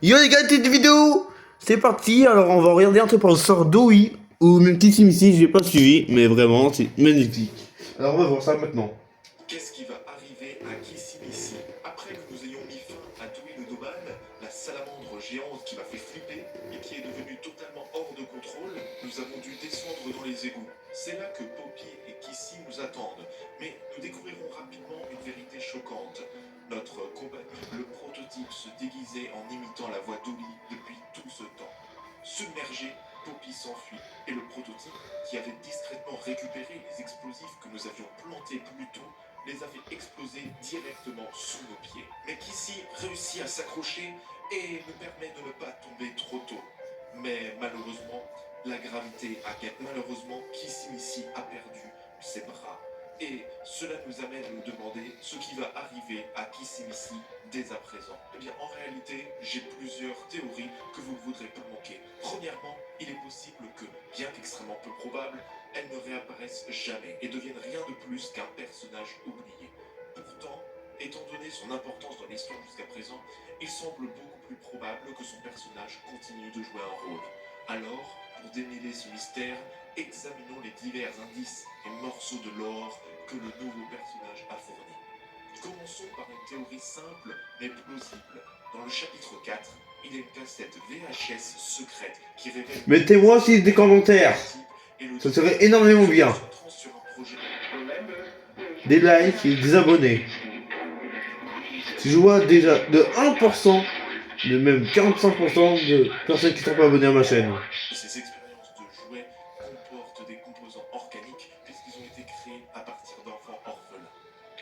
Yo les gars, cette vidéo, c'est parti. Alors on va regarder un truc par le sort d'Oi ou même petit sim ici, j'ai pas suivi, mais vraiment c'est magnifique. Alors on va voir ça maintenant. Qu'est-ce qui va arriver à Kissimmee après que nous ayons mis fin à Dewey le Doban, la salamandre géante qui m'a fait flipper et qui est devenue totalement hors de contrôle? Nous avons dû descendre dans les égouts. C'est là que Poppy et Kissy nous attendent. Mais nous découvrirons rapidement une vérité choquante. Notre compagnie, le prototype, se déguisait en imitant la voix d'Oli depuis tout ce temps. Submergé, Poppy s'enfuit et le prototype, qui avait discrètement récupéré les explosifs que nous avions plantés plus tôt, les a fait exploser directement sous nos pieds. Mais Kissy réussit à s'accrocher et nous permet de ne pas tomber trop tôt. Mais malheureusement, la gravité a gagné. Malheureusement, Kissimmee a perdu ses bras. Et cela nous amène à nous demander ce qui va arriver à Kissimmee dès à présent. Eh bien, en réalité, j'ai plusieurs théories que vous ne voudrez pas manquer. Premièrement, il est possible que, bien qu'extrêmement peu probable, elle ne réapparaisse jamais et devienne rien de plus qu'un personnage oublié. Pourtant, étant donné son importance dans l'histoire jusqu'à présent, il semble beaucoup plus probable que son personnage continue de jouer un rôle. Alors, pour démêler ce mystère, examinons les divers indices et morceaux de l'or que le nouveau personnage a fourni. Commençons par une théorie simple mais plausible. Dans le chapitre 4, il y a une cassette VHS secrète qui révèle... Mettez-moi aussi des commentaires, ça serait énormément bien. Des likes et des abonnés. Si je vois déjà de 1%, de même 45% de personnes qui ne sont pas abonnées à ma chaîne. Ces expériences de jouets comportent des composants organiques puisqu'ils ont été créés à partir d'enfants orphelins.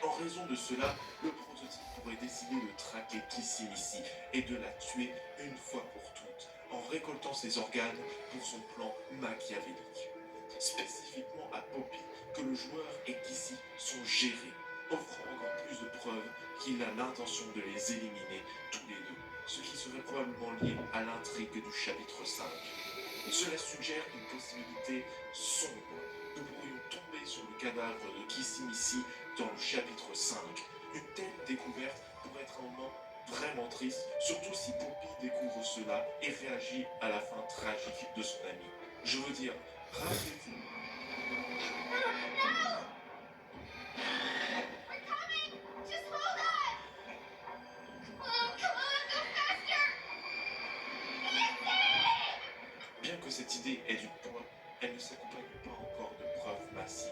En raison de cela, le prototype pourrait décider de traquer Kissimmee et de la tuer une fois pour toutes, en récoltant ses organes pour son plan machiavélique. Spécifiquement à Poppy, que le joueur et Kissy sont gérés, offrant encore plus de preuves qu'il a l'intention de les éliminer tous les deux, ce qui serait probablement lié à l'intrigue du chapitre 5. Cela suggère une possibilité sombre. Nous pourrions tomber sur le cadavre de Kissimmee dans le chapitre 5. Une telle découverte pourrait être un moment vraiment triste, surtout si Poppy découvre cela et réagit à la fin tragique de son ami. Je veux dire, rappelez-vous. Bien que cette idée ait du poids, elle ne s'accompagne pas encore de preuves massives.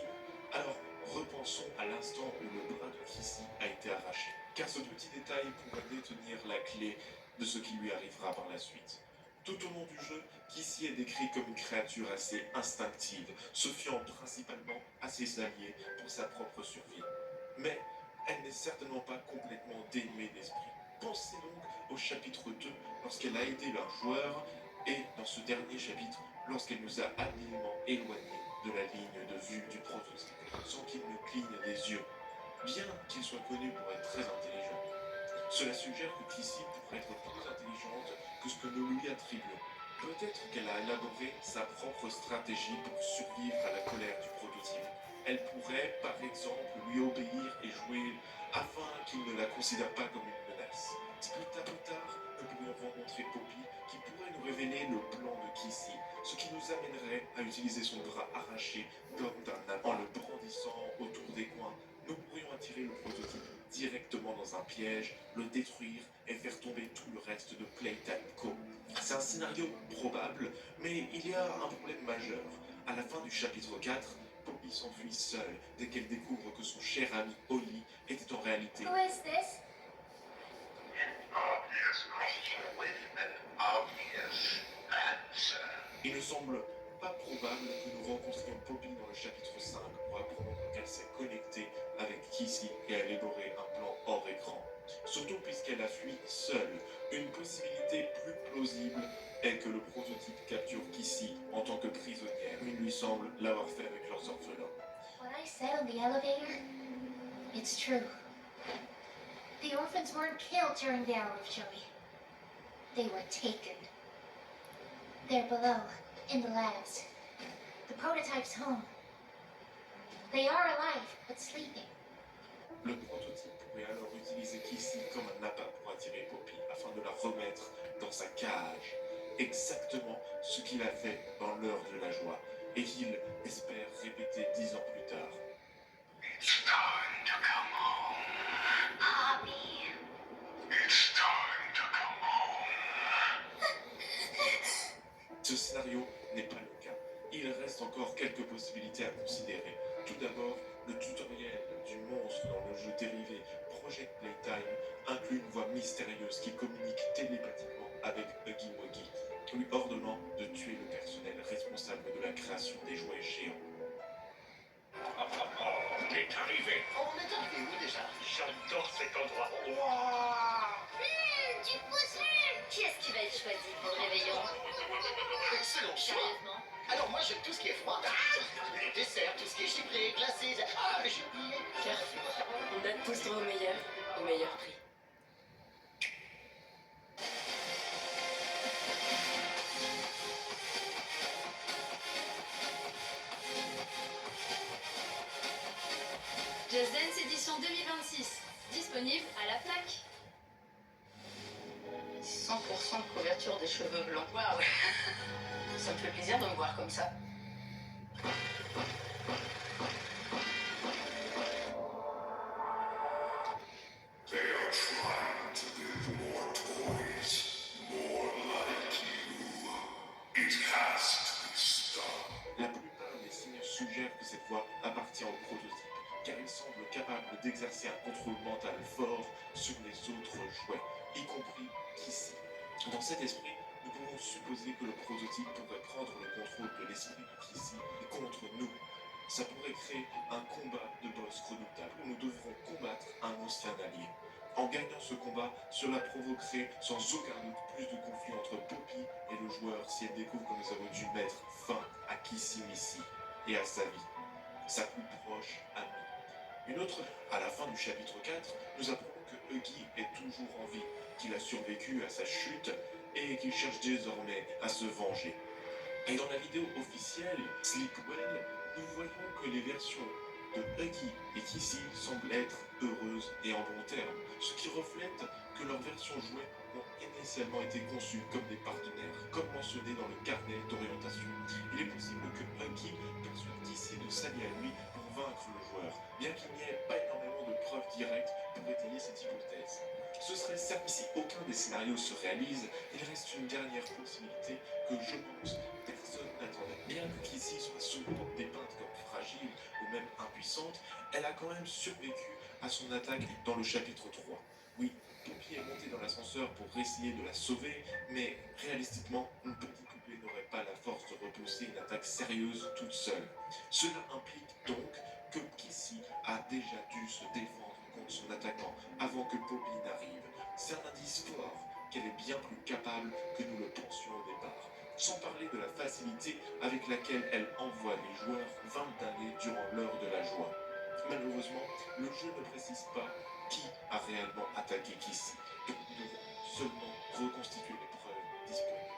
Alors, repensons à l'instant où le bras de Kissy a été arraché, car ce petit détail pourrait détenir la clé de ce qui lui arrivera par la suite. Tout au long du jeu, Kissy est décrit comme une créature assez instinctive, se fiant principalement à ses alliés pour sa propre survie. Mais elle n'est certainement pas complètement dénuée d'esprit. Pensez donc au chapitre 2, lorsqu'elle a aidé leur joueur, et dans ce dernier chapitre, lorsqu'elle nous a habilement éloignés de la ligne de vue du prototype, sans qu'il ne cligne des yeux, bien qu'il soit connu pour être très intelligent. Cela suggère que Kissy pourrait être plus intelligente que ce que nous lui attribuons. Peut-être qu'elle a élaboré sa propre stratégie pour survivre à la colère du prototype. Elle pourrait, par exemple, lui obéir et jouer afin qu'il ne la considère pas comme une menace. Plus tard, nous pourrions rencontrer Poppy qui pourrait nous révéler le plan de Kissy, ce qui nous amènerait à utiliser son bras arraché comme d'un en le brandissant autour des coins. Nous pourrions attirer le prototype directement dans un piège, le détruire et faire tomber tout le reste de Playtime Co. C'est un scénario probable, mais il y a un problème majeur. À la fin du chapitre 4, Poppy s'enfuit seule dès qu'elle découvre que son cher ami Oli était en réalité... Who is this? Il ne semble pas probable que nous rencontrions Poppy dans le chapitre 5 pour apprendre qu'elle s'est connectée avec Kissy et a élaboré un plan hors écran. Surtout puisqu'elle a fui seule. Une possibilité plus plausible est que le prototype capture Kissy en tant que prisonnière. Il lui semble l'avoir fait avec leurs orphelins. What I said on the elevator, it's true. The orphans weren't killed during the Hour of Joey. They were taken. They're below, in the labs. The prototype's home. They are alive, but sleeping. Le prototype pourrait alors utiliser Kissy comme un appât pour attirer Poppy afin de la remettre dans sa cage. Exactement ce qu'il a fait dans l'heure de la joie et qu'il espère répéter 10 ans plus tard. It's time to come home. Poppy. It's time to come home. Ce scénario n'est pas le cas. Il reste encore quelques possibilités à considérer. Tout d'abord, le tutoriel du monstre dans le jeu dérivé Project Playtime inclut une voix mystérieuse qui communique télépathiquement avec Huggy Wuggy, lui ordonnant de tuer le personnel responsable de la création des jouets géants. On est arrivé. On est arrivé où déjà? J'adore cet endroit. Du puzzle. Qui est-ce qui va être choisi pour le réveillon? Excellent choix. Sérieusement? Alors moi j'aime tout ce qui est froid. Les desserts, tout ce qui est givré, glacé. Ah, j'ai oublié. Carrefour. On a tous droit au meilleur prix. Just Dance édition 2026, disponible à la plaque. 100% de couverture des cheveux blancs. Waouh. Ça me fait plaisir de me voir comme ça. They are trying to build more toys, more like you. It has to be stopped. La plupart des signes suggèrent que cette voix appartient au prototype, car il semble capable d'exercer un contrôle mental fort sur les autres jouets, y compris Kissy. Dans cet esprit, nous pouvons supposer que le prototype pourrait prendre le contrôle de l'esprit de Kissy contre nous. Ça pourrait créer un combat de boss redoutable où nous devrons combattre un ancien allié. En gagnant ce combat, cela provoquerait sans aucun doute plus de conflits entre Poppy et le joueur si elle découvre que nous avons dû mettre fin à Kissy Missy et à sa vie, sa plus proche amie. Une autre, à la fin du chapitre 4, nous apprenons que Huggy est toujours en vie, qu'il a survécu à sa chute et qu'il cherche désormais à se venger. Et dans la vidéo officielle, Sleepwell, nous voyons que les versions de Huggy et Kissy semblent être heureuses et en bons termes, ce qui reflète que leurs versions jouées ont initialement été conçues comme des partenaires, comme mentionné dans le carnet d'orientation. Il est possible que Huggy persuade Kissy de s'allier à lui pour vaincre le joueur, bien qu'il n'y ait pas énormément de preuves directes pour étayer cette hypothèse. Ce serait certes si aucun des scénarios se réalise, il reste une dernière possibilité que je pense personne n'attendait. Bien que Kissy soit souvent dépeinte comme fragile ou même impuissante, elle a quand même survécu à son attaque dans le chapitre 3. Oui, Poppy est montée dans l'ascenseur pour essayer de la sauver, mais réalistiquement, une petite poupée n'aurait pas la force de repousser une attaque sérieuse toute seule. Cela implique donc que Kissy a déjà dû se défendre contre son attaquant avant que Poppy n'arrive. C'est un indice fort qu'elle est bien plus capable que nous le pensions au départ. Sans parler de la facilité avec laquelle elle envoie les joueurs vindalés durant l'heure de la joie. Malheureusement, le jeu ne précise pas qui a réellement attaqué Kissy, donc nous devons seulement reconstituer les preuves disponibles.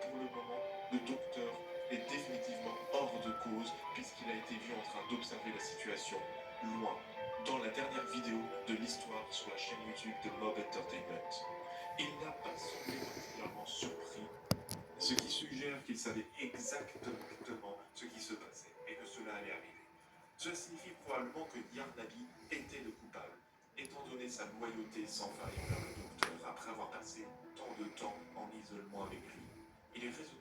Pour le moment, le docteur est définitivement hors de cause puisqu'il a été vu en train d'observer la situation loin, dans la dernière vidéo de l'histoire sur la chaîne YouTube de Mob Entertainment. Il n'a pas semblé particulièrement surpris, ce qui suggère qu'il savait exactement ce qui se passait et que cela allait arriver. Cela signifie probablement que Yarnabi était le coupable, étant donné sa loyauté sans faille envers le docteur après avoir passé tant de temps en isolement avec lui. Il est résolu